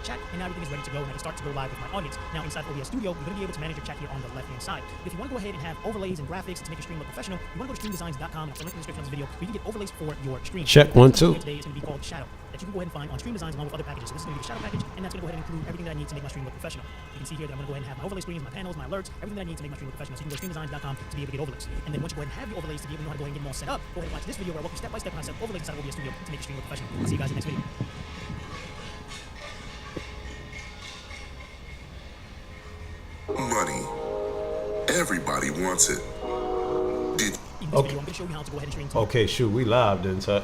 chat, and now everything is ready to go, and I can start to go live with my audience. Now, inside OBS Studio, you're going to be able to manage your chat here on the left-hand side. If you want to go ahead and have overlays and graphics to make your stream look professional, you want to go to streamdesigns.com, and I'll link in the description of this video, where you can get overlays for your stream. Check 1, 2. Today is going to be called Shadow, that you can go ahead and find on Stream Designs along with other packages. So this is going to be the Shadow package, and that's going to go ahead and include everything that I need to make my stream look professional. You can see here that I'm going to go ahead and have my overlay screens, my panels, my alerts, everything that I need to make my stream look professional. So you can go to streamdesigns.com to be able to get overlays. And then once you go ahead and have your overlays to be able to know how to go ahead and get them all set up, go ahead and watch this video where I walk you step by step how to set up overlays inside of OBS Studio to make your stream look professional. I'll see you guys in the next video. Money. Everybody wants it. Okay, shoot, we live then, sir.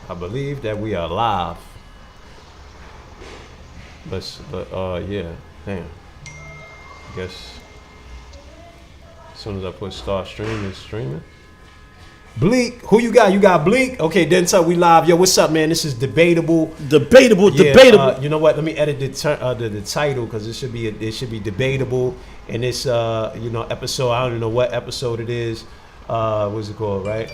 I believe that we are live. Yeah, damn. I guess as soon as I put start streaming, it's streaming. Bleek, who you got? You got Bleek? Okay, then so we live. Yo, what's up, man? This is Debatable. Debatable. You know what? Let me edit the title because it should be Debatable. And this episode, I don't even know what episode it is. What's it called, right?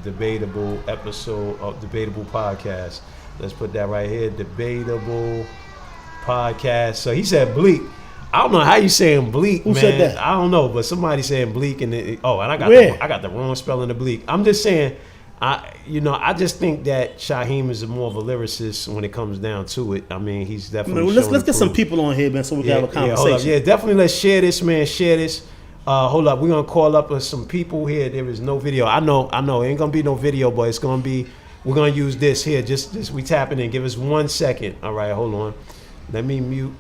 Debatable episode of Debatable Podcast. Let's put that right here. Debatable Podcast. So he said Bleek. I don't know how you saying Bleek, Who man. said that? I don't know, but somebody saying Bleek and I got the wrong spelling of Bleek. I'm just saying, I just think that Shaheem is more of a lyricist when it comes down to it. I mean, he's definitely. Man, let's get some people on here, man, so we can have a conversation. Yeah, definitely. Let's share this, man. Share this. Hold up, we're gonna call up some people here. There is no video. I know. Ain't gonna be no video, but it's gonna be. We're gonna use this here. Just we tapping in. Give us 1 second. All right, hold on. Let me mute.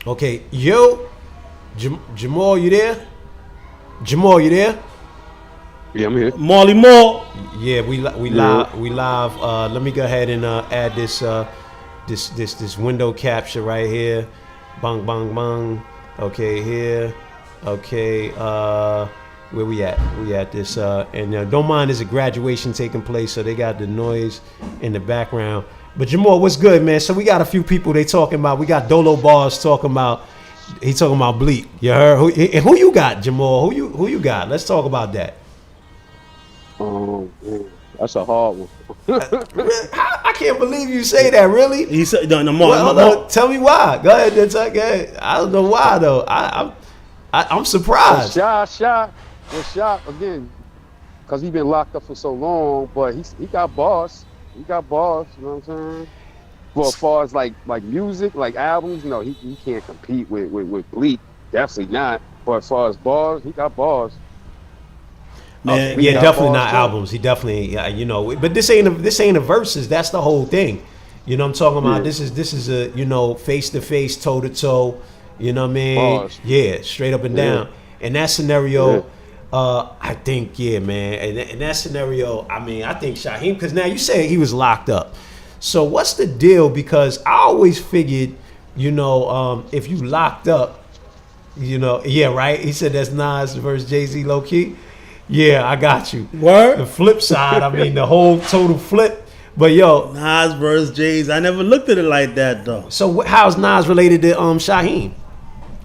Okay, yo, Jamal, you there? Jamal, you there? Yeah, I'm here. Marley Moore. Yeah, we live. We live. Let me go ahead and add this window capture right here. Bang, bang, bang. Okay, here. Okay, where we at? We at this. And don't mind, there's a graduation taking place, so they got the noise in the background. But Jamal, what's good, man? So we got a few people they talking about. We got Dolo Bars talking about. He talking about Bleek. You heard? Who you got, Jamal? Who you got? Let's talk about that. That's a hard one. I can't believe you say that. Really? He said, "No, Well, tell me why. Go ahead. I don't know why though. I'm surprised. Well, Shy again, because he's been locked up for so long. But he got bars. He got bars, you know what I'm saying? Well, as far as like music, like albums, no, he can't compete with Bleek. Definitely not. But as far as bars, he got bars. Man, yeah, definitely not albums. He definitely, but this ain't a verses. That's the whole thing. You know what I'm talking about? Yeah. This is a face to face, toe to toe. You know what I mean? Bars. Yeah, straight up and down. In that scenario. I think, yeah, man. In that scenario, I mean, I think Shaheem, because now you say he was locked up. So what's the deal? Because I always figured, if you locked up, yeah, right? He said that's Nas versus Jay-Z low key. Yeah, I got you. Word? The flip side, I mean, the whole total flip. But yo, Nas versus Jay-Z. I never looked at it like that though. So how's Nas related to Shaheem?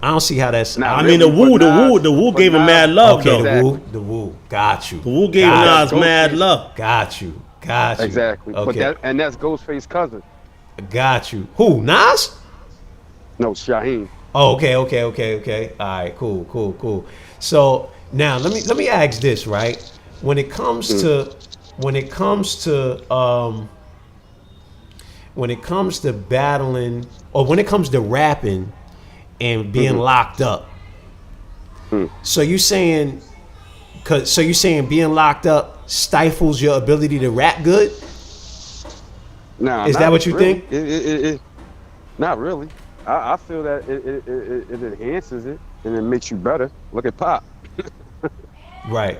I don't see how that's. Nah, I mean, the Wu gave him mad love. Okay, though. the Wu, got you. The Wu gave Nas mad love. Got you. Exactly. Okay. But that's Ghostface's cousin. Got you. Who? Nas? No, Shaheem. Oh, okay. All right, cool. So now let me ask this, right? When it comes to battling, or when it comes to rapping and being locked up. So you saying being locked up stifles your ability to rap good? No, is that what you really. think? It not really. I feel that it enhances it and it makes you better. Look at Pop. Right.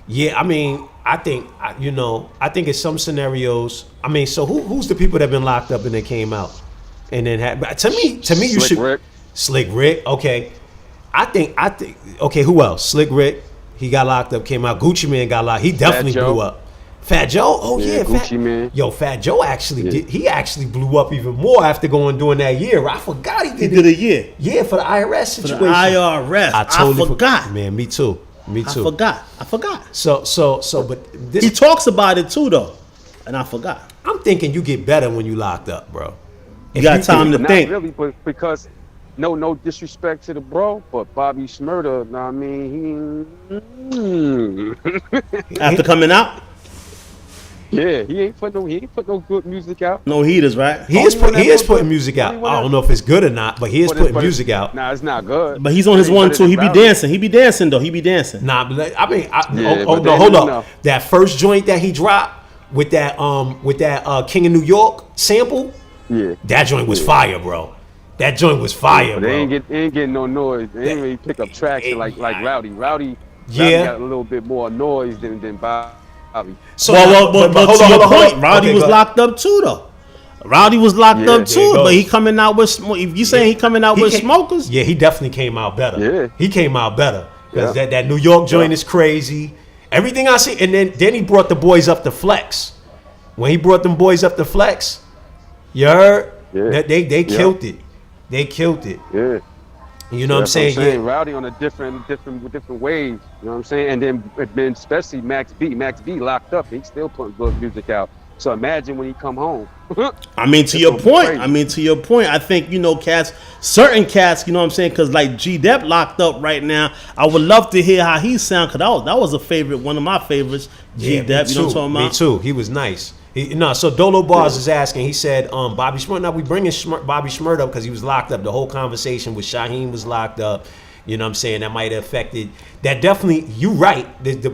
Yeah, I mean, I think in some scenarios, I mean, so who's the people that have been locked up and they came out? And then to me, you should. Slick Rick. Okay. I think. Okay. Who else? Slick Rick. He got locked up. Came out. Gucci Man got locked. He definitely blew up. Fat Joe. Oh yeah. Gucci Man. Yo, Fat Joe actually did. He actually blew up even more after doing that year. I forgot he did a year. Yeah, for the IRS situation. For the IRS. I totally forgot. Man, me too. I forgot. So, but this, he talks about it too, though, and I forgot. I I'm thinking you get better when you locked up, bro. You got time to Not think. really, but because no disrespect to the bro, but Bobby Shmurda, know what I mean, After coming out, he ain't put no good music out. no heaters, right? He is putting music out. I don't know if it's good or not, but he is putting music out. Nah, it's not good. But he's on his one too. He be dancing. He be dancing though. He be dancing. Nah, but I mean, Yeah, hold but up. no. That first joint that he dropped with that King of New York sample, Yeah, that joint was fire, bro. That joint was fire, but bro. they ain't getting no noise. They ain't really pick up traction like Rowdy. Rowdy Yeah. got a little bit more noise than Bobby. So Well, but to hold on, your hold on, hold point, on. Rowdy Okay, was go ahead. locked up too, though. Rowdy was locked Yeah, up there you too, go. but he coming out with. If you saying he coming out with smokers, Yeah, he definitely came out better. Yeah. He came out better because Yeah. that New York joint Yeah. is crazy. Everything I see, and then he brought the boys up to flex. When he brought them boys up to flex, you heard? Yeah. They killed it. They killed it. Yeah. You know what I'm That's saying? Yeah. Rowdy on a different wave. You know what I'm saying? And then especially Max B. Max B locked up. He's still putting good music out. So imagine when he come home. I mean, to It's your gonna be point. crazy. I mean, to your point. I think certain cats. You know what I'm saying? Because like G Dep locked up right now. I would love to hear how he sound. Cause that was a favorite, one of my favorites. G Yeah, Dep. me You know what I'm too. talking about? Me too. He was nice. So Dolo Bars is asking. He said, Bobby Shmurda. Now we bringing Bobby Shmurda up because he was locked up. The whole conversation with Shaheem was locked up. You know what I'm saying? That might have affected. That definitely. You right. The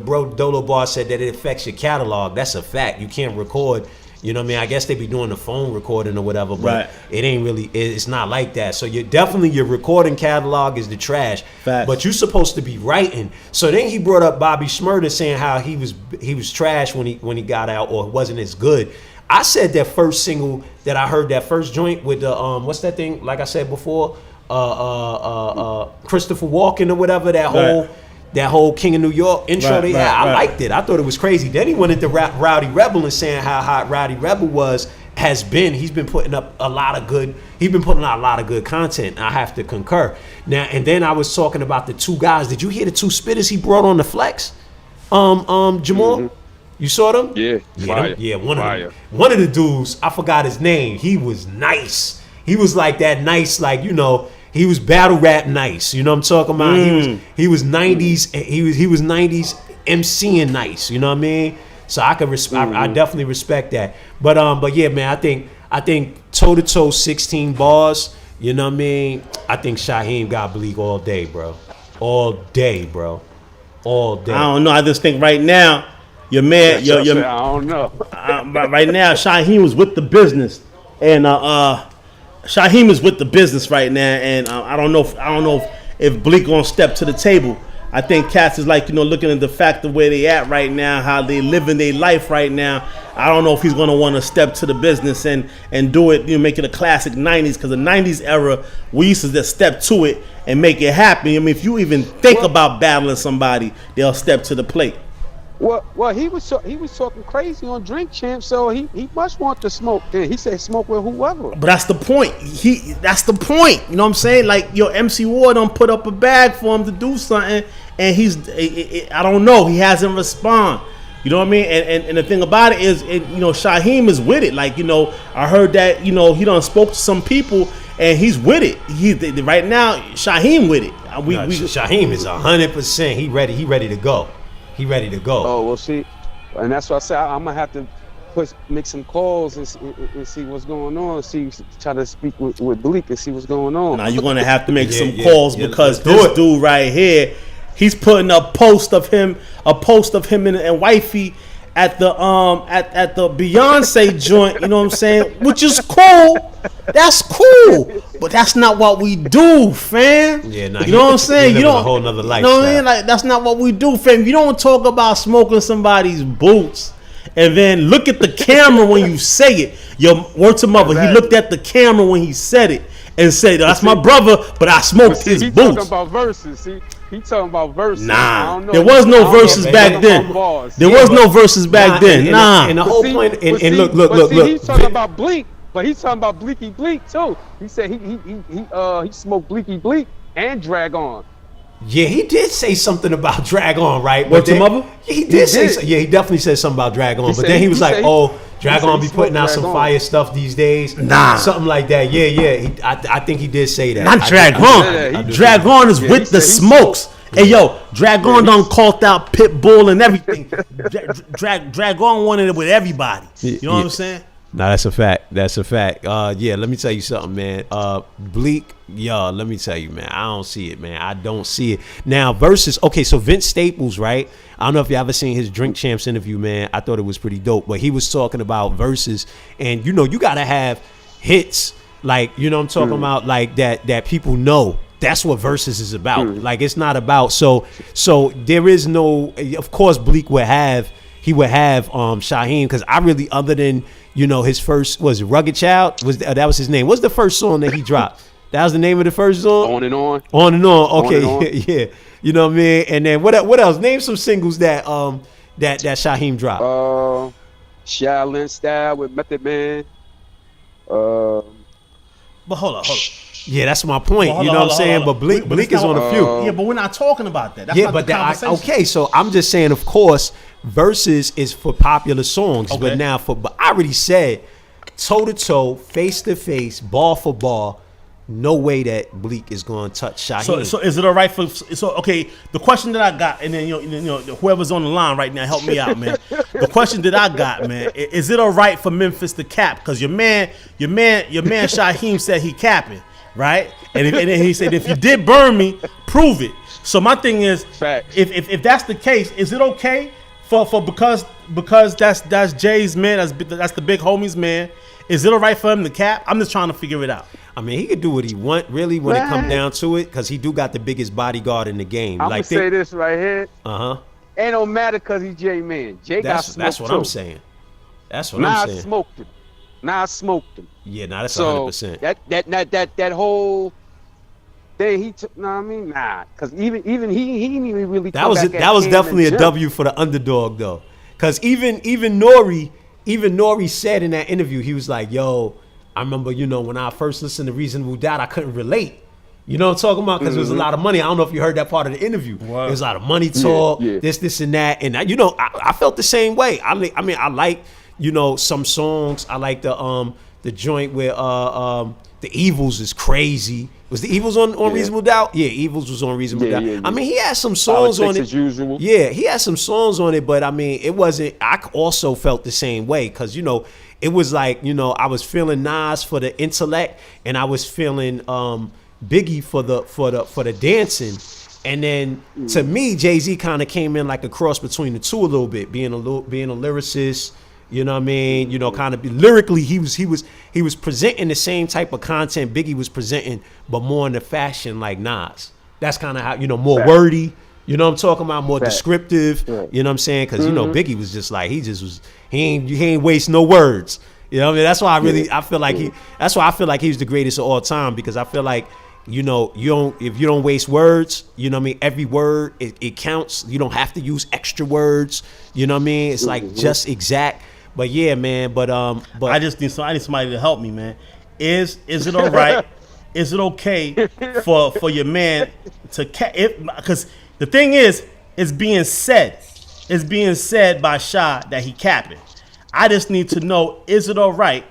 bro Dolo Bar said that it affects your catalog. That's a fact. You can't record. You know what I mean? I guess they be doing the phone recording or whatever, but Right. it ain't really. It's not like that. So your recording catalog is the trash. Facts. But you're supposed to be writing. So then he brought up Bobby Shmurda saying how he was trash when he got out or wasn't as good. I said that first single that I heard, that first joint with the what's that thing? Like I said before, Christopher Walken or whatever. That whole King of New York intro Right, they had. right, I right. liked it. I thought it was crazy. Then he went into Rowdy Rebel and saying how hot Rowdy Rebel has been. He's been putting up a lot of good. He's been putting out a lot of good content. I have to concur. Now and then I was talking about the two guys. Did you hear the two spitters he brought on the flex? Jamal, you saw them? Yeah. Fire. One of the dudes. I forgot his name. He was nice. He was like that nice, like he was battle rap nice. You know what I'm talking about? He was 90s. He was 90s MCing nice. You know what I mean? So I could I definitely respect that. But yeah, man, I think toe to toe 16 bars. You know what I mean? I think Shaheem got Bleek all day, bro. All day, bro. All day. I don't know. I just think right now, your man, I don't know. right now, Shyheim was with the business, and Shaheem is with the business right now, and I don't know if Bleek gonna step to the table. I think cats is like looking at the fact of where they at right now, how they living their life right now. I don't know if he's gonna want to step to the business and do it, make it a classic '90s, because the '90s era we used to just step to it and make it happen. I mean, if you even think about battling somebody, they'll step to the plate. Well, he was talking crazy on Drink Champ, so he must want to smoke. Then he said smoke with whoever. But that's the point. That's the point. You know what I'm saying? Like your MC Ward don't put up a bag for him to do something, and I don't know. He hasn't respond. You know what I mean? And the thing about it is, Shaheem is with it. Like I heard that he done spoke to some people, and he's with it. Right now, Shaheem with it. Shaheem is 100%. He ready to go. He ready to go. Oh, well, see, and that's why I said I'm gonna have to make some calls and see what's going on. Try to speak with Bleek and see what's going on. Now you're gonna have to make some Yeah, calls yeah, because let's do this it. dude right here, he's putting a post of him and wifey at the Beyonce joint. You know what I'm saying? Which is cool. That's cool, but that's not what we do, fam. Yeah, nah, you know what I'm saying? he You living don't. a whole nother You know what I lifestyle. mean? Like that's not what we do, fam. You don't talk about smoking somebody's boots. And then look at the camera when you say it. Your word to mother, he looked at the camera when he said it and said, "That's my brother, but I smoked his he boots." talking about verses. See, he talking about verses. I Nah, don't know. there was no I don't know verses if back he then. talking about bars. There was no verses back then. Nah. And the But whole see- point. but And see- look. but see, he's talking about Bleek, but he's talking about Bleaky Bleek too. He said he smoked Bleaky Bleek and Drag On. Yeah, he did say something about Drag On, right? Word to mother? He did say. did. Yeah, he definitely said something about Drag On. He But said- then he was he like, said- "Oh, Dragon be putting out some fire stuff these days. Nah. Something like that. Yeah. I think he did say that. Not Dragon. Dragon is with the smokes. Hey, yo, Dragon done called out Pitbull and everything. Dragon wanted it with everybody. You know what I'm saying? No, that's a fact. That's a fact. Yeah, let me tell you something, man. Bleek, let me tell you, man. I don't see it, man. I don't see it. Now, versus, okay, so Vince Staples, right? I don't know if you ever seen his Drink Champs interview, man. I thought it was pretty dope. But he was talking about verses, and you got to have hits, like, you know what I'm talking about, like that people know. That's what versus is about. Like, it's not about, so there is no, of course, Bleek would have Shaheem, because I really, other than, his first was Rugged Child, that was his name. What's the first song that he dropped? That was the name of the first song? On and On. On and On. Okay, On and On. yeah. You know what I mean? And then what else? Name some singles that Shaheem dropped. Shaolin Style with Method Man. But hold on. Yeah, that's my point. Well, you know what I'm saying? But Bleek is on a few. Yeah, but we're not talking about that. That's not the conversation. Okay, so I'm just saying, of course, verses is for popular songs. Okay. But now but I already said toe to toe, face to face, bar for bar, no way that Bleek is going to touch Shaheem. So is it all right okay, the question that I got, and then whoever's on the line right now, help me out, man. The question that I got, man, is it all right for Memphis to cap? Because your man Shaheem said he capping, right? And he said, if you did burn me, prove it. So my thing is, if that's the case, is it okay for because that's Jay's man, that's the big homie's man? Is it all right for him to cap? I'm just trying to figure it out. I mean, he could do what he want, really, when it comes down to it, because he do got the biggest bodyguard in the game. I'm gonna say this right here. Ain't no matter because he's Jay man. Jay got smoked. That's what I'm saying. That's what I'm saying. Now I smoked him. Yeah, that's 100%. That whole thing he took. Nah, because even he didn't even really. That was definitely a W for the underdog though, because even Nori said in that interview, he was like, "Yo, I remember, when I first listened to Reasonable Doubt, I couldn't relate." You know what I'm talking about? Because there was a lot of money. I don't know if you heard that part of the interview. Wow. There was a lot of money talk, this and that. And, I felt the same way. I like, some songs. I like the joint where The Evils is crazy. Was The Evils on Reasonable Doubt? Yeah, Evils was on Reasonable Doubt. Yeah. I mean, he had some songs on it. As usual. Yeah, he had some songs on it, but I mean, it wasn't. I also felt the same way because it was like I was feeling Nas for the intellect, and I was feeling Biggie for the dancing, and then to me, Jay-Z kind of came in like a cross between the two a little bit, being a lyricist. You know what I mean? Kind of lyrically, he was presenting the same type of content Biggie was presenting, but more in the fashion like Nas. That's kind of how more wordy. You know what I'm talking about? More descriptive. You know what I'm saying? Because Biggie was just like he ain't waste no words. You know what I mean? That's why I feel like he's the greatest of all time, because I feel like if you don't waste words, you know what I mean? Every word it counts. You don't have to use extra words. You know what I mean? It's like just exact. But yeah, man. But I just need somebody to help me, man. Is it all right? Is it okay for your man to because the thing is, it's being said by Sha that he capping. I just need to know, is it all right?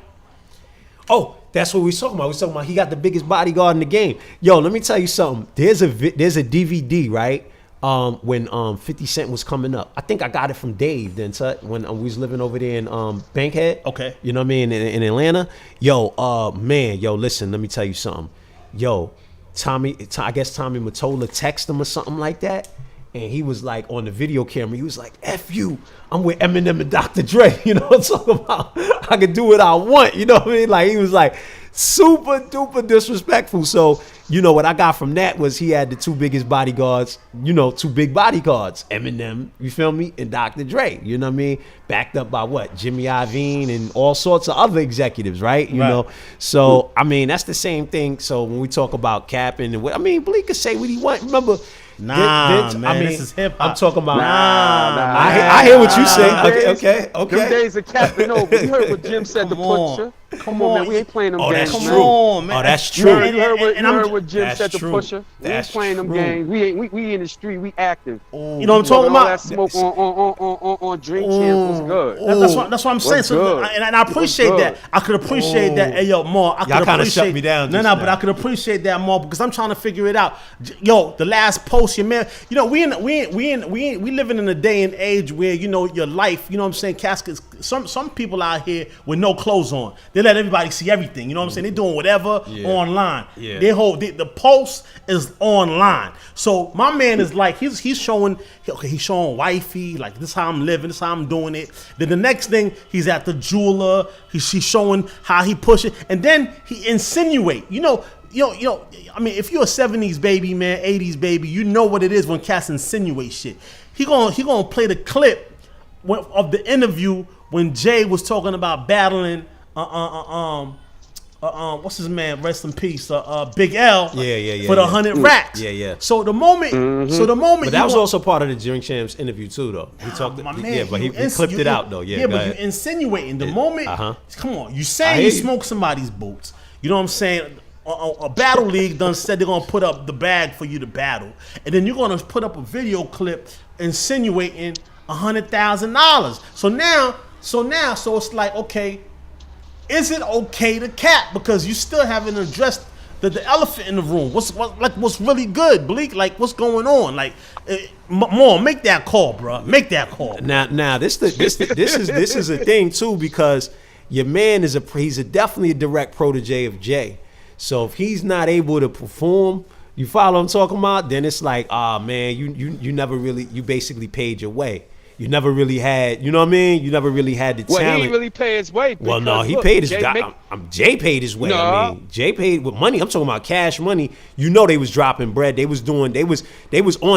Oh, that's what we was talking about. We was talking about he got the biggest bodyguard in the game. Yo, let me tell you something. There's a DVD, right? When 50 Cent was coming up. I think I got it from Dave then, when we was living over there in Bankhead. Okay. You know what I mean? In Atlanta. Yo, listen, let me tell you something. Yo, I guess Tommy Mottola texted him or something like that. And he was like on the video camera, he was like, F you, I'm with Eminem and Dr. Dre. You know what I'm talking about? I can do what I want. You know what I mean? Like, he was like super duper disrespectful. So, what I got from that was he had the two biggest bodyguards, two big bodyguards, Eminem, you feel me, and Dr. Dre, you know what I mean? Backed up by what? Jimmy Iovine and all sorts of other executives, right? You know? So, I mean, that's the same thing. So when we talk about capping and Bleek could say what he want. Remember, man, this is hip hop. I'm talking about. I hear what you say. Okay. Them days of capping over. You heard what Jim said to Butcher. Come on, man. We ain't playing them Oh, games, that's man. true. on, man. Oh, that's You true. heard, you heard what, you heard what Jim That's said to true. Pusha? We ain't That's playing them true. games. We in the street. We active. You know what I'm talking All that about? smoke on Drink Champs was good. That's what I'm saying. What's So, good? and I appreciate What's that. good? I could appreciate that. Hey, yo, more. I could Y'all kinda appreciate. shut me down No, just no, but now. I could appreciate that more because I'm trying to figure it out. Yo, the last post, your man. You know, we living in a day and age where you know your life. You know what I'm saying? Caskets. Some people out here with no clothes on. They let everybody see everything. You know what I'm saying? They're doing whatever online. Yeah. The post is online. So my man is like he's showing wifey like this is how I'm living, this is how I'm doing it. Then the next thing he's at the jeweler, he's showing how he push it, and then he insinuate. You know. I mean, if you're a 70s baby, man, 80s baby, you know what it is when cats insinuate shit. He gonna play the clip of the interview when Jay was talking about battling what's his man? Rest in peace. Big L. Yeah. For the 100 racks. Yeah. So the moment. But that was also part of the Drink Champs interview too, though. He talked. My man, Yeah, but he clipped it out though. Yeah, but you insinuating the moment. Come on, you I saying hear you you. smoke somebody's boots. You know what I'm saying? A battle league done said they're gonna put up the bag for you to battle, and then you're gonna put up a video clip insinuating $100,000. So it's like, okay, is it okay to cap because you still haven't addressed the elephant in the room? What's really good, Bleek? Like what's going on? Like, more make that call, bro. Make that call. Now this is a thing too because your man he's definitely a direct protege of Jay. So if he's not able to perform, you follow what I'm talking about? Then it's like, man, you never really, you basically paid your way. You never really had, you know what I mean? You never really had the talent. Well, he didn't really pay his way. Well, no, because, he look, paid his. Jay Jay paid his way. No. I mean, Jay paid with money. I'm talking about cash money. You know, they was dropping bread. They was on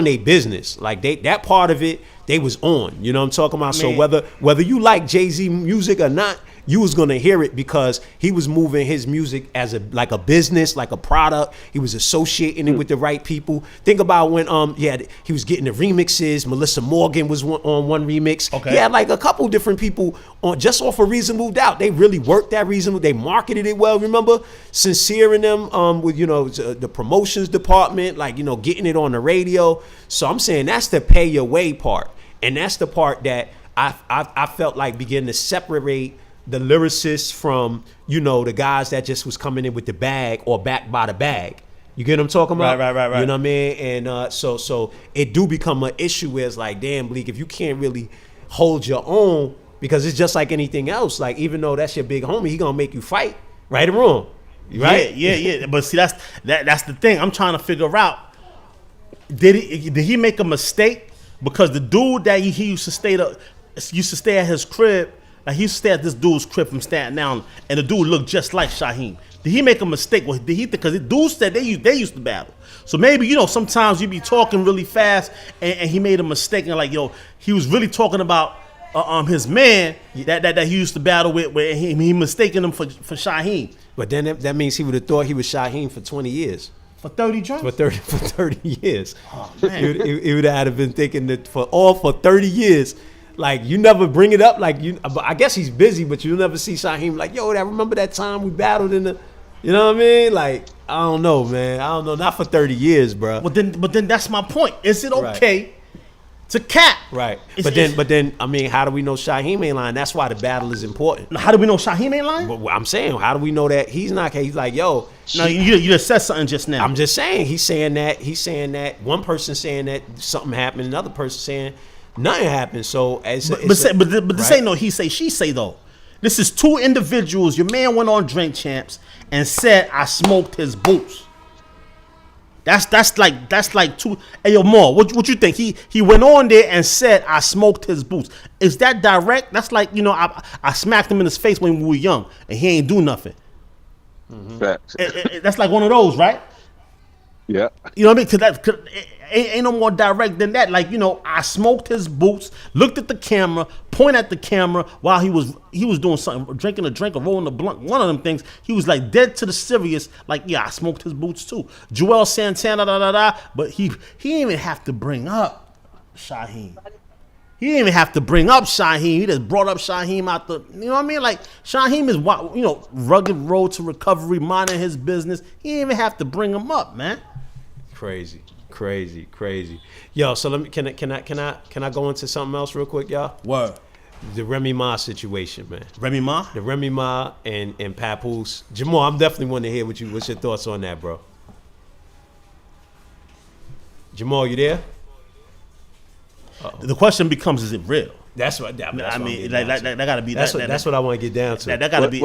their business. Like that part of it, they was on. You know what I'm talking about? Man. So whether you like Jay-Z music or not, you was gonna hear it because he was moving his music as like a business, like a product. He was associating it with the right people. Think about when he was getting the remixes. Melissa Morgan was on one remix. Okay. He had like a couple different people on just off of Reasonable Doubt. They really worked that Reasonable. They marketed it well. Remember Sincere and them with the promotions department, like getting it on the radio. So I'm saying that's the pay your way part, and that's the part that I felt like began to separate the lyricists from, the guys that just was coming in with the bag or backed by the bag. You get what I'm talking about? Right. You know what I mean? And so it do become an issue where it's like, damn, Bleek, if you can't really hold your own, because it's just like anything else. Like, even though that's your big homie, he gonna make you fight, right or wrong. Right? Yeah. But see, that's the thing. I'm trying to figure out, did he make a mistake? Because the dude that he used to stay at his crib, like he used to stay at this dude's crib from Staten Island, and the dude looked just like Shaheem. Did he make a mistake? Well, did he think, because the dude said they used to battle. So maybe, sometimes you be talking really fast and he made a mistake and like, he was really talking about his man that he used to battle with, where he mistaken him for Shaheem. But then that means he would have thought he was Shaheem for 20 years. For 30 joints? For 30 years. Oh, man. He would have been thinking that for 30 years. Like, you never bring it up. Like, I guess he's busy, but you'll never see Shaheem like, I remember that time we battled in the, you know what I mean? Like, I don't know, man. I don't know. Not for 30 years, bro. But then that's my point. Is it okay to cap? Right. But then, I mean, how do we know Shaheem ain't lying? That's why the battle is important. How do we know Shaheem ain't lying? But I'm saying, how do we know that he's not? He's like, No, you just said something just now. I'm just saying, he's saying that. One person saying that something happened, another person saying nothing happened. So this ain't no he say she say though. This is two individuals. Your man went on Drink Champs and said I smoked his boots. That's like two. Hey yo, Mo, what you think? He went on there and said I smoked his boots. Is that direct? That's like, I smacked him in his face when we were young and he ain't do nothing. Facts. That's like one of those, right? Yeah. You know what I mean? Cause ain't no more direct than that. Like, I smoked his boots, looked at the camera, point at the camera while he was doing something, drinking a drink or rolling a blunt. One of them things, he was like dead to the serious. Like, yeah, I smoked his boots too. Joel Santana, but he didn't even have to bring up Shaheem. He didn't even have to bring up Shyheim. He just brought up Shyheim out the, you know what I mean? Like, Shyheim is, rugged road to recovery, minding his business. He didn't even have to bring him up, man. Crazy. Yo, so let me, can I go into something else real quick, y'all? Word. The Remy Ma situation, man. Remy Ma? The Remy Ma and Papoose. Jamal, I'm definitely want to hear what's your thoughts on that, bro. Jamal, you there? The question becomes, is it real? That's what that gotta be. That's what I want to get down to. That gotta be.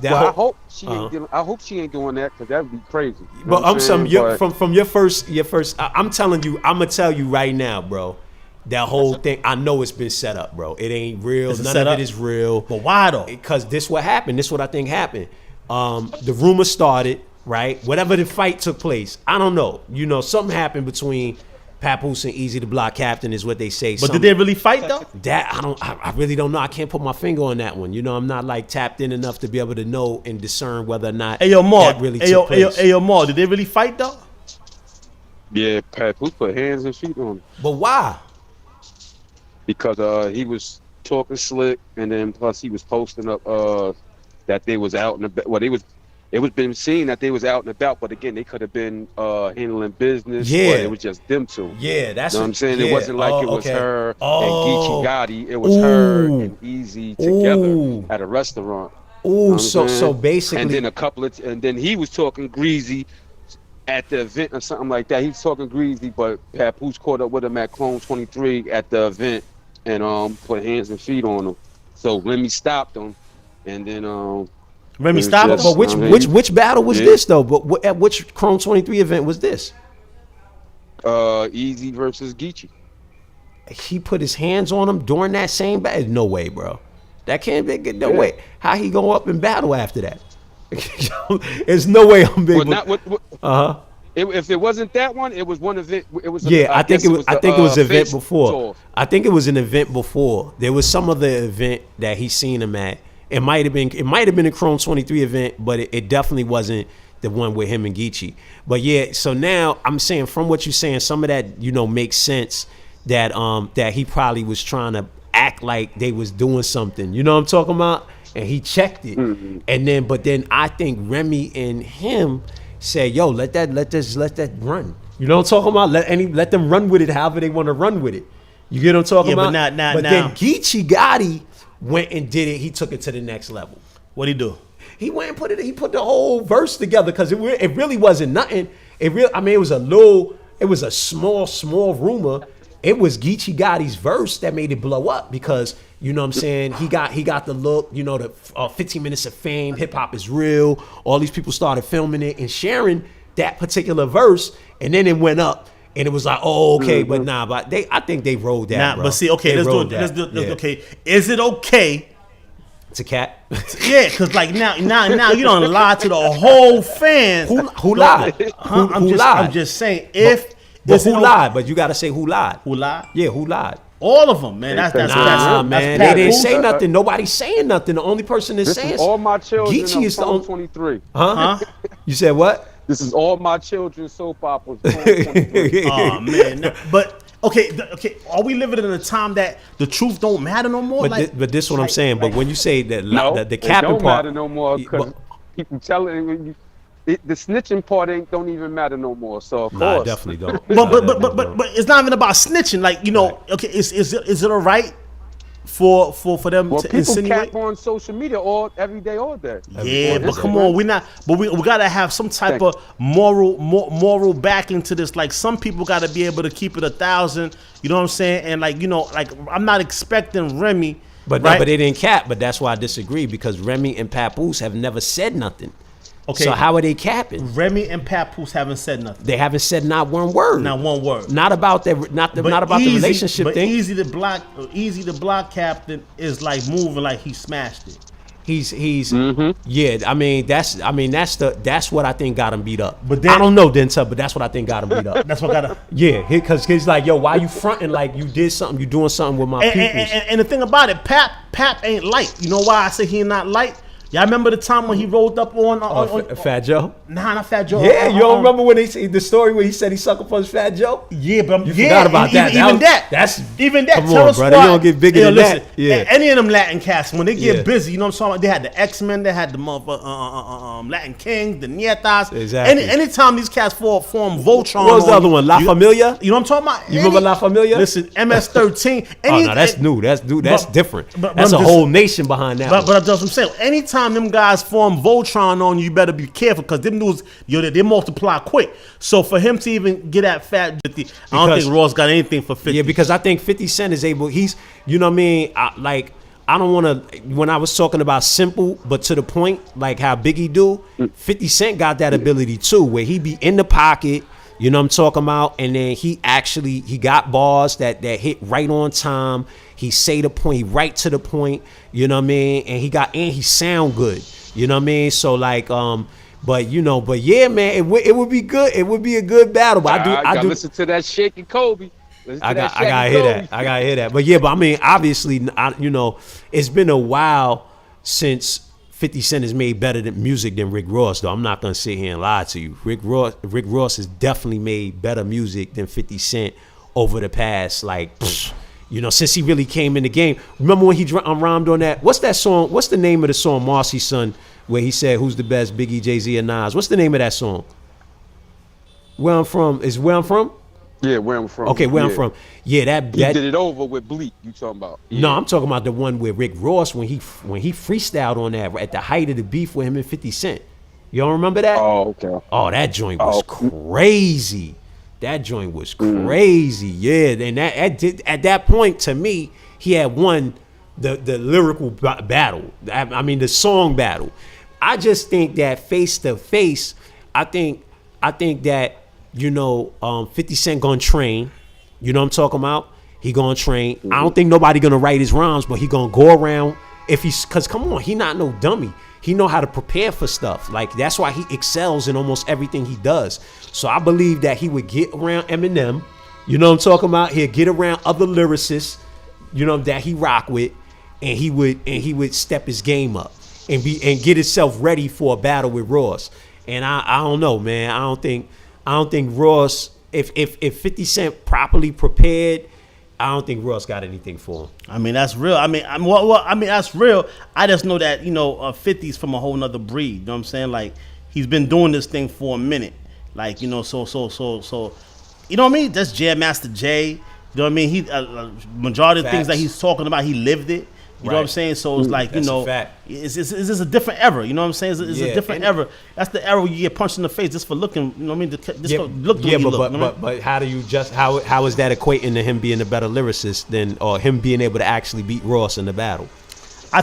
I hope she ain't. I hope she ain't doing that because that would be crazy. But from your first. I'm telling you. I'm gonna tell you right now, bro. That whole thing. I know it's been set up, bro. It ain't real. None of it is real. But why though? Because this what happened. This what I think happened. The rumor started, right? Whatever the fight took place, I don't know. Something happened between Papoose and Easy the Block Captain is what they say. But did they really fight though? That I really don't know. I can't put my finger on that one. I'm not like tapped in enough to be able to know and discern whether or not that really took place. Hey yo, Maul, did they really fight though? Yeah, Papoose put hands and feet on him. But why? Because he was talking slick, and then plus he was posting up that they was out and about. Well, it was been seen that they was out and about, but again, they could have been handling business. Yeah, or it was just them two. Yeah, that's what I'm saying. Yeah. It wasn't like it was her and Geechee Gotti. It was her and Easy together at a restaurant. Ooh, so basically, and then and then he was talking greasy at the event or something like that. He was talking greasy, but Papoose caught up with him at Clone 23 at the event and put hands and feet on him. So Remy stopped him, and then Remy stopped him. But which battle was this though? But at which Chrome 23 event was this? Easy versus Geechee. He put his hands on him during that same battle. No way, bro. That can't be good. No way. How he go up in battle after that? There's no way I'm big. If it wasn't that one, it was one event. It was. I think it was an event before. I think it was an event before. There was some other event that he seen him at. It might have been a Chrome 23 event, but it definitely wasn't the one with him and Geechee. But yeah, so now I'm saying from what you're saying, some of that makes sense that that he probably was trying to act like they was doing something. You know what I'm talking about? And he checked it. Mm-hmm. And then I think Remy and him said, yo, let that run. You know what I'm talking about? Let them run with it however they want to run with it. You get what I'm talking about? But then Geechee Gotti went and did it. He took it to the next level. What'd he do? He went and he put the whole verse together because it really wasn't nothing. It was a small rumor. It was Geechee Gotti's verse that made it blow up because, you know what I'm saying, he got the look, the 15 minutes of fame, hip hop is real. All these people started filming it and sharing that particular verse, and then it went up. And it was like, oh, okay, but I think they rolled that. But see, okay, let's do it. Okay, is it okay to cap? Yeah, because like now you don't lie to the whole fans. Who lied? Who lied? I'm just saying who lied? But you got to say who lied. Who lied? Yeah, who lied? All of them, man. That's man. They didn't say nothing. Nobody's saying nothing. The only person that's saying all my children. Geechee is the 23. Huh? You said what? This is all my children's soap operas. Oh man, but okay. Are we living in a time that the truth don't matter no more? But this is what I'm saying. But when you say that the capping don't part, matter no more because people telling you. The snitching part don't even matter no more. So of course, definitely don't. But it's not even about snitching. Like okay, is it all right for them to insinuate? People cap on social media every day, all day. Yeah, but come on, we gotta have some type of moral backing to this. Like some people gotta be able to keep it 1,000. You know what I'm saying? And like I'm not expecting Remy. But right? But they didn't cap. But that's why I disagree because Remy and Papoose have never said nothing. Okay. So how are they capping? Remy and Papoose haven't said nothing. They haven't said not one word. Not one word. Not about the relationship thing. Easy the block captain is like moving like he smashed it. He's yeah. I mean that's what I think got him beat up. But then, I don't know Denzel, but that's what I think got him beat up. That's what got him. Yeah, because he's like, yo, why you fronting like you did something? You doing something with my people? And the thing about it, Pap ain't light. You know why I say he not light? Y'all remember the time when he rolled up on Fat Joe? Nah, not Fat Joe. Yeah, you don't remember when the story where he said he sucker punched Fat Joe? Yeah, but you forgot about that. Even that. Come on, brother. You don't get bigger than that. Yeah. Any of them Latin cats, when they get busy, you know what I'm talking about? They had the X-Men, they had the Latin Kings, the Nietas. Exactly. Anytime these cats form Voltron. What was the other one? La Familia? You know what I'm talking about? You remember La Familia? Listen, MS-13. Oh, no, that's new. That's different. That's a whole nation behind that. But that's what I'm saying. Anytime them guys form Voltron on you, better be careful because them dudes, they multiply quick. So for him to even get at Fat 50, I don't think Ross got anything for 50. Yeah, because I think 50 Cent is able. He's, you know what I mean? I don't want to, when I was talking about simple, but to the point, like how Biggie do, 50 Cent got that ability too, where he be in the pocket, you know what I'm talking about? And then he got bars that hit right on time. He say the point, he right to the point, you know what I mean? And he sound good, you know what I mean? So like, but yeah, man, it would be good. It would be a good battle. But I do listen to that Shake and Kobe. I gotta hear that. But yeah, but I mean, obviously, it's been a while since 50 Cent has made better music than Rick Ross, though. I'm not gonna sit here and lie to you. Rick Ross has definitely made better music than 50 Cent over the past, since he really came in the game. Remember when he rhymed on that? What's that song? What's the name of the song, Marcy's Son, where he said, "Who's the best, Biggie, Jay-Z, or Nas"? What's the name of that song? Where I'm from is Where I'm From. Yeah, Where I'm From. Okay, Where I'm From. Yeah, that did it over with Bleek. You talking about? Yeah. No, I'm talking about the one with Rick Ross when he freestyled on that at the height of the beef with him and 50 Cent. You don't remember that? Oh, okay. Oh, that joint was crazy. That joint was crazy. Yeah, and at that point, to me, he had won the lyrical battle. I mean, the song battle. I just think that face to face, I think that 50 Cent gonna train. You know what I'm talking about? He gonna train. I don't think nobody gonna write his rhymes, but he gonna go around cause come on, he not no dummy. He know how to prepare for stuff. Like that's why he excels in almost everything he does. So I believe that he would get around Eminem. You know what I'm talking about? He'd get around other lyricists, that he rock with, and he would step his game up and get himself ready for a battle with Ross. And I don't know, man. I don't think Ross, if 50 Cent properly prepared, I don't think Ross got anything for him. I mean, that's real. I mean, that's real. I just know that 50's from a whole nother breed. You know what I'm saying? Like he's been doing this thing for a minute. Like so. You know what I mean? That's Jam Master Jay. You know what I mean? He majority of the things that he's talking about, he lived it. You know what I'm saying? So it's like, it's just a different era. You know what I'm saying? It's a different era. That's the era where you get punched in the face just for looking. You know what I mean? But how do you how is that equating to him being a better lyricist or him being able to actually beat Ross in the battle? I'm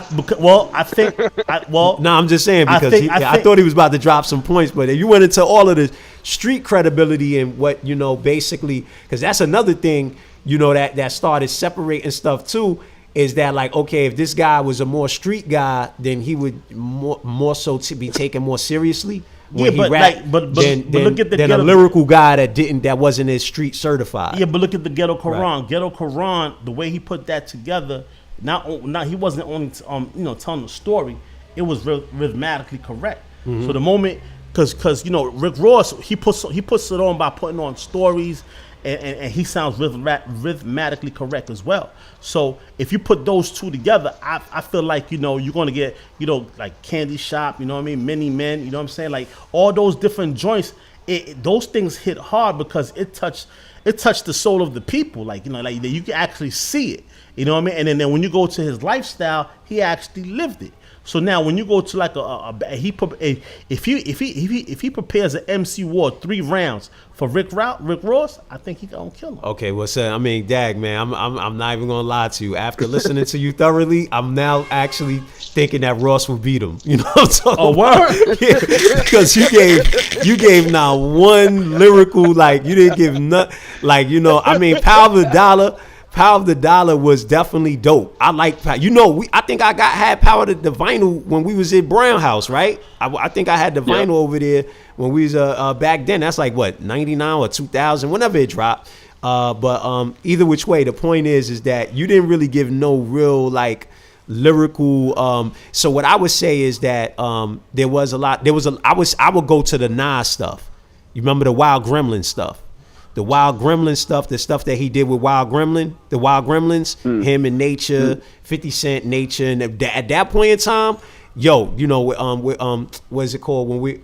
just saying because I thought he was about to drop some points, but you went into all of the street credibility and what basically, because that's another thing that started separating stuff too. Is that like, okay, if this guy was a more street guy, then he would more so to be taken more seriously when he rapped than a lyrical guy that wasn't as street certified. Yeah, but look at the Ghetto Quran. Right. Ghetto Quran, the way he put that together, not he wasn't only telling the story, it was rhythmatically correct. Mm-hmm. So the moment, because Rick Ross, he puts it on by putting on stories. And he sounds rhythmatically correct as well. So if you put those two together, I feel like you're going to get like Candy Shop, you know what I mean, Many Men, you know what I'm saying, like all those different joints. Those things hit hard because it touched the soul of the people. Like like you can actually see it. You know what I mean? And then when you go to his lifestyle, he actually lived it. So now when you go to like if he prepares an MC War 3 rounds for Rick Ross, I think he gonna kill him. Okay, well, so I mean, dag man, I'm not even gonna lie to you. After listening to you thoroughly, I'm now actually thinking that Ross will beat him. You know what I'm talking about? Yeah, because you gave not one lyrical, like you didn't give none, like I mean, Power of the Dollar was definitely dope. I like, I think I had Power of the Vinyl when we was at Brown House, right? I think I had the vinyl over there when we was back then. That's like what, 99 or 2000, whenever it dropped. But either which way, the point is that you didn't really give no real like lyrical. So what I would say is that there was a lot. I would go to the Nas stuff. You remember the Wild Gremlin stuff? The Wild Gremlin stuff, the stuff that he did with Wild Gremlins, him and Nature, 50 Cent, Nature, and at that point in time, yo, you know, what is it called when we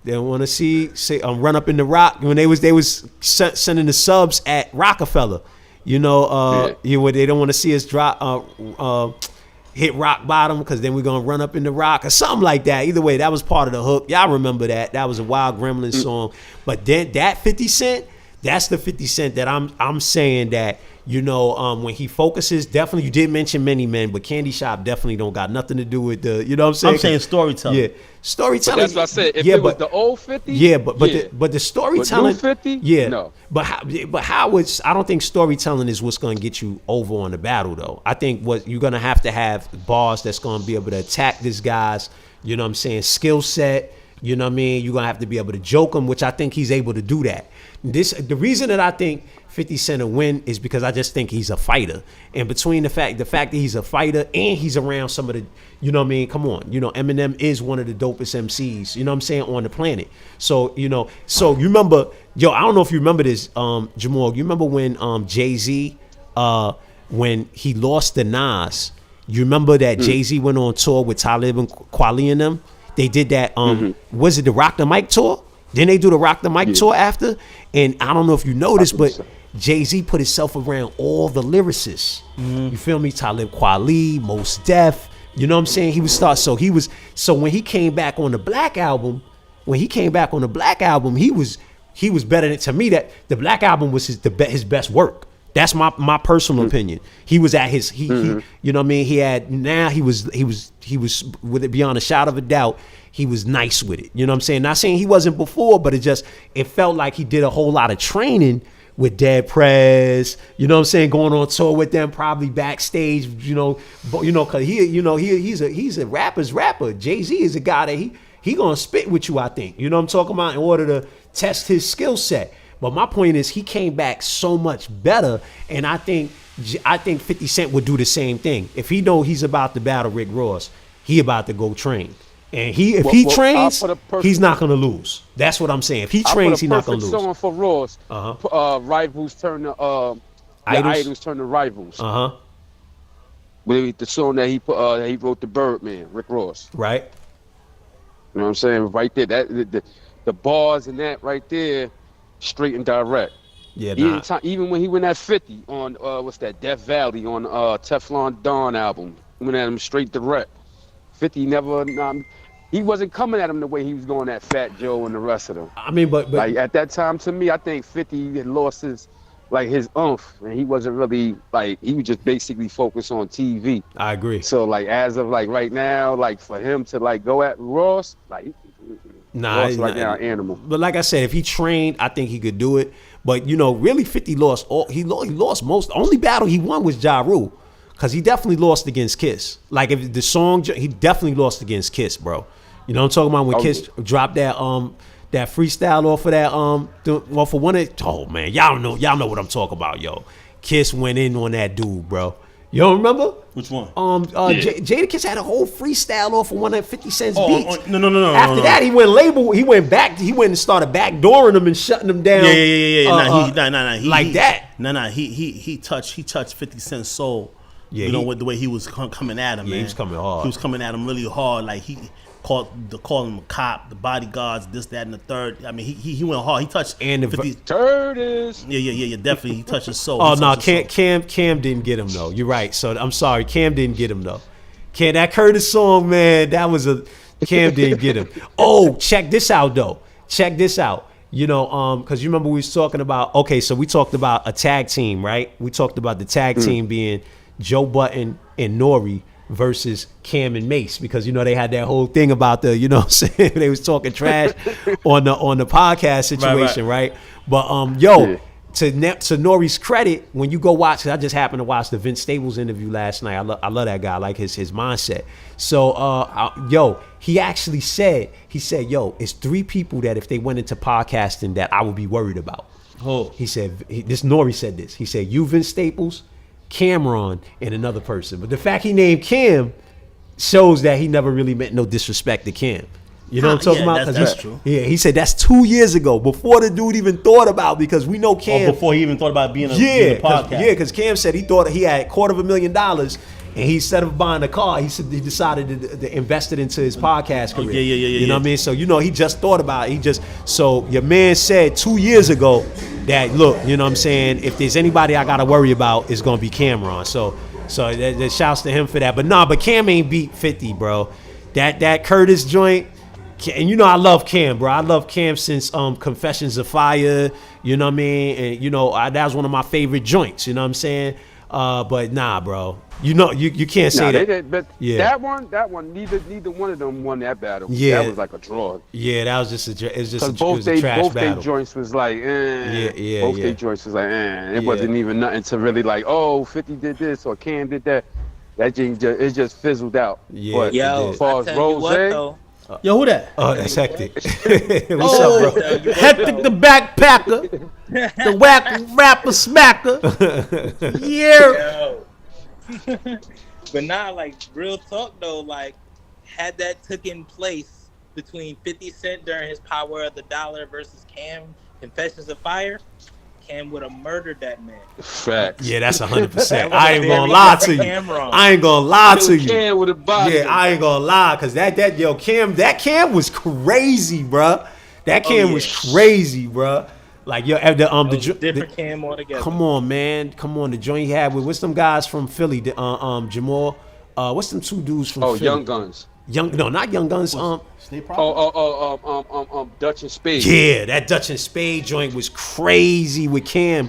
they want to see Run Up in the Rock when they was sending the subs at Rockefeller, you know, they don't want to see us drop hit rock bottom because then we're gonna run up in the rock or something like that. Either way, that was part of the hook. Y'all remember that? That was a Wild Gremlin song. But then that 50 Cent. That's the 50 Cent that I'm saying that, you know, when he focuses, definitely, you did mention Many Men, but Candy Shop definitely don't got nothing to do with the, you know what I'm saying? I'm saying storytelling. Yeah, storytelling. But that's what I said. If it was the old 50, but the storytelling, but new 50, no. But how I don't think storytelling is what's going to get you over on the battle though. I think what you're going to have bars that's going to be able to attack this guy's, you know what I'm saying, skill set. You know what I mean? You're going to have to be able to joke him, which I think he's able to do that. The reason that I think 50 Cent will win is because I just think he's a fighter. And between the fact that he's a fighter and he's around some of the, you know what I mean? Come on. You know, Eminem is one of the dopest MCs, you know what I'm saying, on the planet. So, you know, you remember, I don't know if you remember this, Jamal, you remember when Jay-Z, when he lost to Nas, you remember that Jay-Z went on tour with Talib and Kweli and them? They did that, was it the Rock the Mic tour? Then they do the Rock the Mic tour after. And I don't know if you noticed, but Jay-Z put himself around all the lyricists. You feel me? Talib Kweli, Mos Def. You know what I'm saying? So when he came back on the Black album, he was better than, to me, that the Black album was his best work. That's my personal opinion. He was at his you know what I mean? He was with it beyond a shadow of a doubt. He was nice with it. You know what I'm saying? Not saying he wasn't before, but it felt like he did a whole lot of training with Dead Prez. You know what I'm saying? Going on tour with them, probably backstage. You know, because he's a rapper's rapper. Jay-Z is a guy that he gonna spit with you. I think. You know what I'm talking about? In order to test his skill set. But my point is, he came back so much better, and I think 50 Cent would do the same thing. If he know he's about to battle Rick Ross, he about to go train. And if he trains, he's not going to lose. That's what I'm saying. If he trains, he's not going to lose. Song for Ross. Rivals turn to idols turn to rivals. With the song that he wrote, the Birdman, Rick Ross. Right. You know what I'm saying? Right there, the bars and that right there, straight and direct. Yeah. Even when he went at 50 on what's that, Death Valley on Teflon Don album, he went at him straight direct. 50 never. He wasn't coming at him the way he was going at Fat Joe and the rest of them. I mean, but like at that time, to me, I think 50 had lost his oomph, and he wasn't really he was just basically focused on TV. I agree. So as of right now, for him to go at Ross, Ross right now, animal. But like I said, if he trained, I think he could do it. But really, 50 lost all. He lost most. The only battle he won was Ja Rule, because he definitely lost against Kiss. Like if the song, he definitely lost against Kiss, bro. You know what I'm talking about? When Kiss dropped that freestyle off of that off of one of, oh man, y'all know what I'm talking about, yo. Kiss went in on that dude, bro. You don't remember? Which one? Jadakiss had a whole freestyle off of one of 50 Cent's beats. No. After that, he went back and started backdooring them and shutting them down. Yeah. He touched 50 Cent's soul. Yeah, with the way he was coming at him, man. He was coming hard. He was coming at him really hard. Like he called him a cop, the bodyguards, this, that, and the third. I mean, he went hard. He touched and the 50. Curtis. Yeah, definitely. He touched his soul. Oh no, Cam didn't get him though. You're right. So I'm sorry, Cam didn't get him though. That Curtis song, man, Cam didn't get him. Oh, check this out though. Check this out. Because you remember we was talking about. Okay, so we talked about a tag team, right? We talked about the tag team being Joe Budden and Nori versus Cam and Mace, because they had that whole thing about the, what I'm saying, they was talking trash on the podcast situation, right? But to Nori's credit, when you go watch, I just happened to watch the Vince Staples interview last night. I love that guy, I like his mindset. So he actually said, it's 3 people that if they went into podcasting that I would be worried about. Oh, he said, Nori said this. He said, you, Vince Staples, Cameron, and another person. But the fact he named Cam shows that he never really meant no disrespect to Cam. You know what I'm talking about? That's true. Yeah, he said that's 2 years ago, before the dude even thought about, because we know Cam. Or before he even thought about being a podcast. Because Cam said he thought he had $250,000, and he, instead of buying a car, he decided to invest it into his podcast career. You know what I mean? So, he just thought about it. So your man said 2 years ago that, look, you know what I'm saying, if there's anybody I got to worry about, it's going to be Cameron. So that shouts to him for that. But Cam ain't beat 50, bro. That Curtis joint, and I love Cam, bro. I love Cam since Confessions of Fire, you know what I mean? And, that was one of my favorite joints, you know what I'm saying? But nah, bro. You can't say that. But that one, neither one of them won that battle. Yeah. That was like a draw. Yeah, that was just a trash both battle. their joints was like, Both their joints was like, It wasn't even nothing to really like, 50 did this or Cam did that. That it just fizzled out. Yeah. But as far as Rose, yo, who that? Oh, that's Hectic. What's up, bro? Hectic the backpacker, the whack rapper smacker. Yeah. But now, like, real talk though, like, had that taken place between 50 Cent during his Power of the Dollar versus Cam, Confessions of Fire, Cam would have murdered that man. Facts. Yeah, that's 100%. I ain't gonna lie to you. I ain't gonna lie to you. Cam would have bodied him. I ain't gonna lie, cause Cam was crazy, bruh. That Cam was crazy, bruh. Like the different Cam altogether. Come on, man. Come on, the joint he had with what's them guys from Philly? Jamal. What's them two dudes from Philly? Young Guns. Not Young Guns. Dutch and Spade. Yeah, that Dutch and Spade joint was crazy with Cam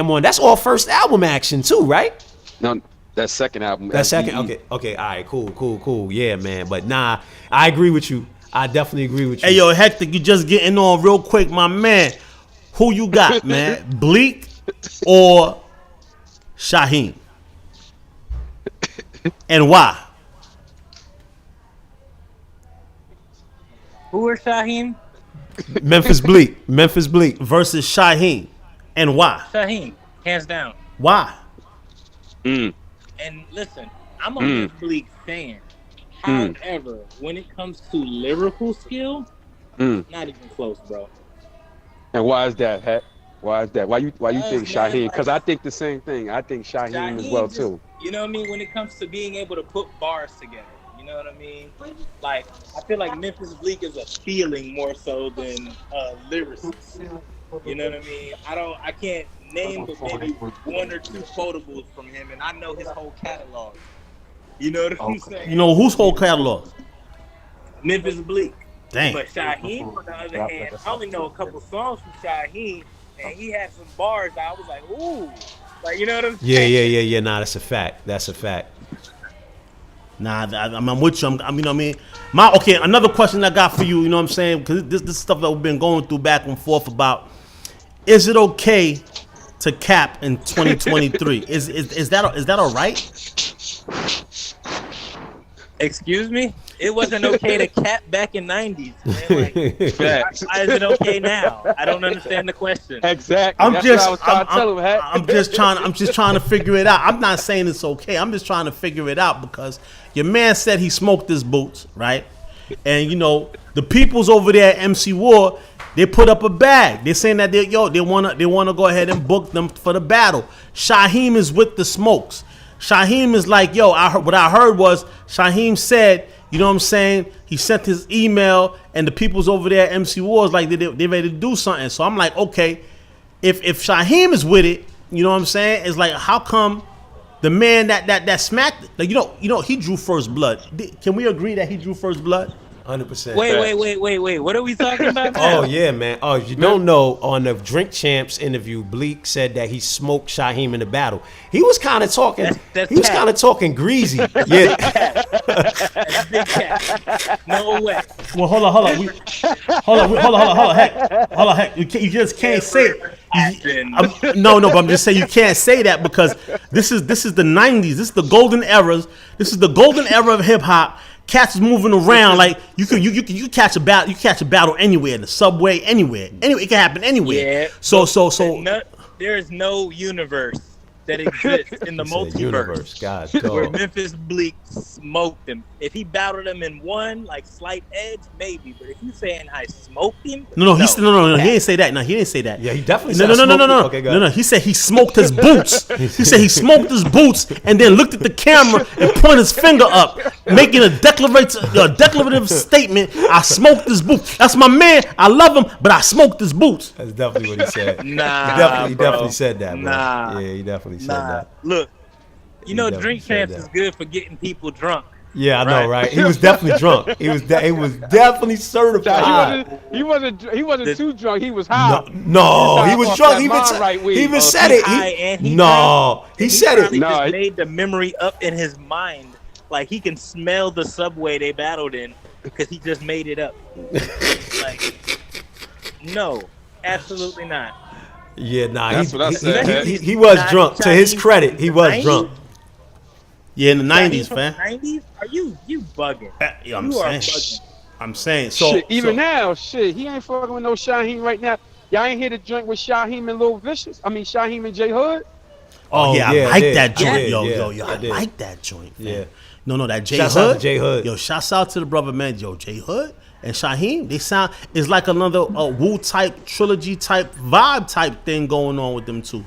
on. That's all first album action too, right? No, that second album. That second. Okay. All right. Cool. Yeah, man. But nah, I agree with you. I definitely agree with you. Hey, yo, Hector, you just getting on real quick, my man. Who you got, man? Bleek or Shaheem? And why? Who are Shaheem? Memphis Bleek versus Shaheem. And why? Shaheem, hands down. Why? And listen, I'm a Memphis Bleek fan. However, when it comes to lyrical skill, not even close, bro. And why is that, Heck? Why is that? Why you think Shaheem? Because I think the same thing. I think Shaheem as well, too. You know what I mean? When it comes to being able to put bars together, you know what I mean? Like, I feel like Memphis Bleek is a feeling more so than lyricist. You know what I mean? I can't name but maybe one or two quotables from him, and I know his whole catalog. You know what I'm saying? You know whose whole catalog? Memphis Bleek. Dang. But Shaheem, on the other hand, I only know a couple songs from Shaheem, and he had some bars that I was like, ooh. Like, you know what I'm saying? Yeah. Nah, that's a fact. Nah, I'm with you. You know what I mean? Another question I got for you, you know what I'm saying? Because this stuff that we've been going through back and forth about, is it okay to cap in 2023? Is that all right? Excuse me? It wasn't okay to cap back in 90s, man. Like, why is it okay now? I don't understand the question. Exactly. I'm just trying to figure it out. I'm not saying it's okay. I'm just trying to figure it out because your man said he smoked his boots, right? And the peoples over there at MC War, they put up a bag. They're saying that they wanna go ahead and book them for the battle. Shaheem is with the smokes. Shaheem is like, what I heard was Shaheem said, you know what I'm saying? He sent his email, and the people's over there at MC Wars like they ready to do something. So I'm like, okay, if Shaheem is with it, you know what I'm saying? It's like, how come the man that smacked it, like he drew first blood? Can we agree that he drew first blood? 100%. Wait. What are we talking about now? Oh, yeah, man. Oh, you don't know, on the Drink Champs interview, Bleek said that he smoked Shaheem in the battle. He was kind of talking. He was kind of talking greasy. Yeah. That's big cat. No way. Well, hold on. Heck. You just can't say it. No, but I'm just saying you can't say that because this is the 90s. This is the golden eras. This is the golden era of hip hop. Cats is moving around like you catch a battle. You catch a battle anywhere, in the subway, anywhere. Anyway, it can happen anywhere. Yeah. So there is no universe that exists in the He said multiverse. universe. God, Where dog. Memphis Bleek smoked him. If he battled him in one, like slight edge, maybe. But if you saying I smoked him, No, he didn't say that. No, he didn't say that. Yeah, he definitely No, said no, no, no, I no, smoked it. Okay, go no. ahead. He said he smoked his boots. He said he smoked his boots and then looked at the camera and pointed his finger up, making a declarative statement. I smoked his boots. That's my man. I love him, but I smoked his boots. That's definitely what he said. Nah, He bro. definitely said that, bro. Nah. Yeah, he definitely said Nah. that. Look, He you know, definitely drink said champs that. is good for getting people drunk. Yeah, I know, right? He was definitely drunk. He was definitely certified. He wasn't too drunk. He was high. No, he was off drunk. that He mind right even, weed. he even Oh, said he it. high and he No, he said probably it. No, just he- made the memory up in his mind. Like he can smell the subway they battled in because he just made it up. Like, no, absolutely not. Yeah, nah, That's what I said. he was Not drunk. To his Chinese credit, he was 90s? drunk. Yeah, in the '90s, From fam. the 90s? Are you bugging? Yeah, I'm You are saying. bugging. I'm saying. So Shit, even so- now, shit, he ain't fucking with no Shyheim right now. Y'all ain't here to drink with Shaheem and Lil Vicious. I mean, Shaheem and J Hood. Oh yeah, yeah, I I like did. that I joint, did, yo, yeah, I I did. like that joint, fam. Yeah. No, that J Shouts Hood. out to J Hood. Yo, shouts out to the brother, man. Yo, J Hood and Shaheem, they sound it's like another Wu type trilogy type vibe type thing going on with them two.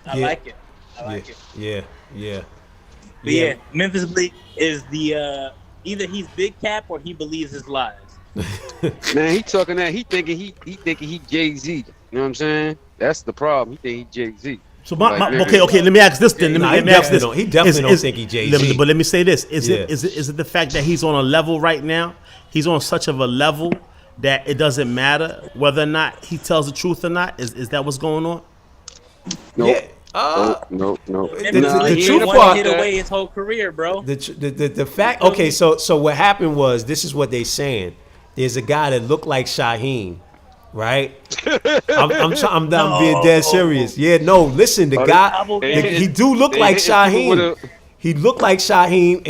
I Yeah. like it. I like it. Yeah. But yeah, Memphis Bleek is the either he's big cap or he believes his lies. Man, he talking that. He thinking he Jay-Z. You know what I'm saying? That's the problem. He think he Jay-Z. So Like, okay. Let me ask this then. Nah, Let me ask this. he definitely don't think he Jay-Z. But let me say this: is Yeah. it the fact that he's on a level right now? He's on such of a level that it doesn't matter whether or not he tells the truth or not. Is that what's going on? Nope. Yeah. Nope. The he truth ain't part- want to hit away his whole career, bro. The fact. Okay, so what happened was, this is what they saying. There's a guy that looked like Shaheem, right? I'm being dead serious. Yeah, no. Listen, the guy, he do look like Shaheem. He looked like Shaheem.